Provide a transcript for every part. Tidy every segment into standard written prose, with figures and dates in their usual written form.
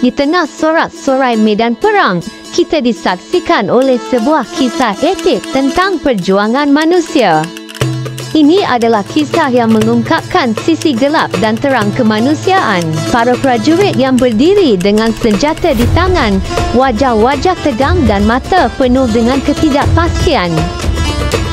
Di tengah sorak-sorai medan perang, kita disaksikan oleh sebuah kisah epik tentang perjuangan manusia. Ini adalah kisah yang mengungkapkan sisi gelap dan terang kemanusiaan. Para prajurit yang berdiri dengan senjata di tangan, wajah-wajah tegang dan mata penuh dengan ketidakpastian.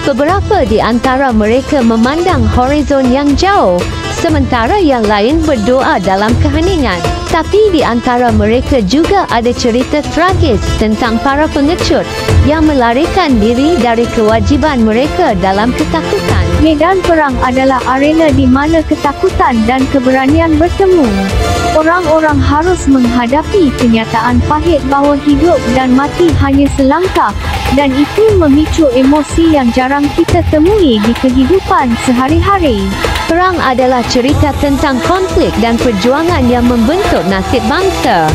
Beberapa di antara mereka memandang horizon yang jauh, sementara yang lain berdoa dalam keheningan. Tapi di antara mereka juga ada cerita tragis tentang para pengecut yang melarikan diri dari kewajiban mereka dalam ketakutan. Medan perang adalah arena di mana ketakutan dan keberanian bertemu. Orang-orang harus menghadapi kenyataan pahit bahawa hidup dan mati hanya selangkah, dan itu memicu emosi yang jarang kita temui di kehidupan sehari-hari. Perang adalah cerita tentang konflik dan perjuangan yang membentuk nasib bangsa.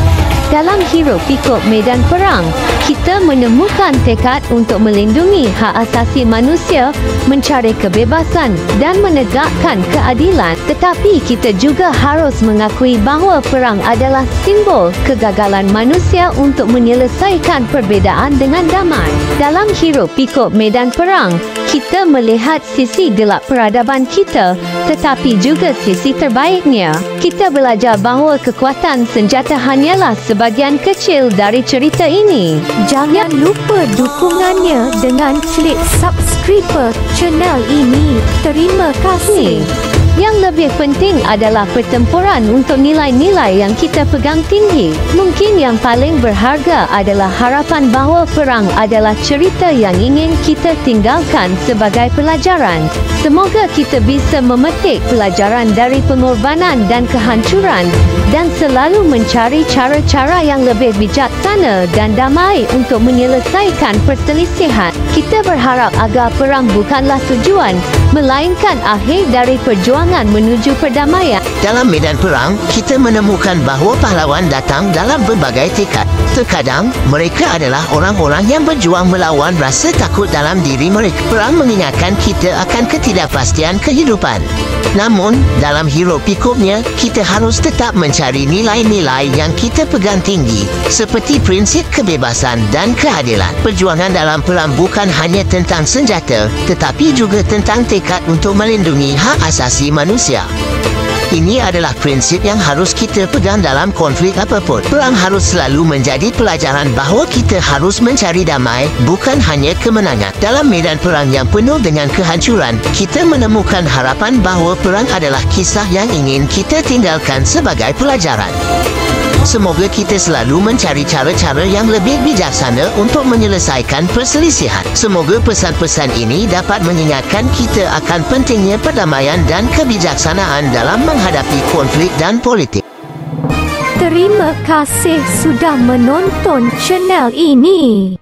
Dalam hiruk-pikuk medan perang, kita menemukan tekad untuk melindungi hak asasi manusia, mencari kebebasan dan menegakkan keadilan. Tetapi kita juga harus mengakui bahawa perang adalah simbol kegagalan manusia untuk menyelesaikan perbezaan dengan damai. Dalam hiruk-pikuk medan perang, kita melihat sisi gelap peradaban kita, tetapi juga sisi terbaiknya. Kita belajar bahawa kekuatan senjata hanyalah sebahagian kecil dari cerita ini. Jangan lupa dukungannya dengan klik subscribe channel ini. Terima kasih. Yang lebih penting adalah pertempuran untuk nilai-nilai yang kita pegang tinggi. Mungkin yang paling berharga adalah harapan bahawa perang adalah cerita yang ingin kita tinggalkan sebagai pelajaran. Semoga kita bisa memetik pelajaran dari pengorbanan dan kehancuran, dan selalu mencari cara-cara yang lebih bijaksana dan damai untuk menyelesaikan perselisihan. Kita berharap agar perang bukanlah tujuan, melainkan akhir dari perjuangan menuju perdamaian. Dalam medan perang, kita menemukan bahawa pahlawan datang dalam berbagai tekad. Terkadang, mereka adalah orang-orang yang berjuang melawan rasa takut dalam diri mereka. Perang mengingatkan kita akan ketidakpastian kehidupan. Namun, dalam hiruk-pikuknya, kita harus tetap mencari nilai-nilai yang kita pegang tinggi, seperti prinsip kebebasan dan keadilan. Perjuangan dalam perang bukan hanya tentang senjata, tetapi juga tentang tekad untuk melindungi hak asasi manusia. Ini adalah prinsip yang harus kita pegang dalam konflik apapun. Perang harus selalu menjadi pelajaran bahawa kita harus mencari damai, bukan hanya kemenangan. Dalam medan perang yang penuh dengan kehancuran, kita menemukan harapan bahawa perang adalah kisah yang ingin kita tinggalkan sebagai pelajaran. Semoga kita selalu mencari cara-cara yang lebih bijaksana untuk menyelesaikan perselisihan. Semoga pesan-pesan ini dapat mengingatkan kita akan pentingnya perdamaian dan kebijaksanaan dalam menghadapi konflik dan politik. Terima kasih sudah menonton channel ini.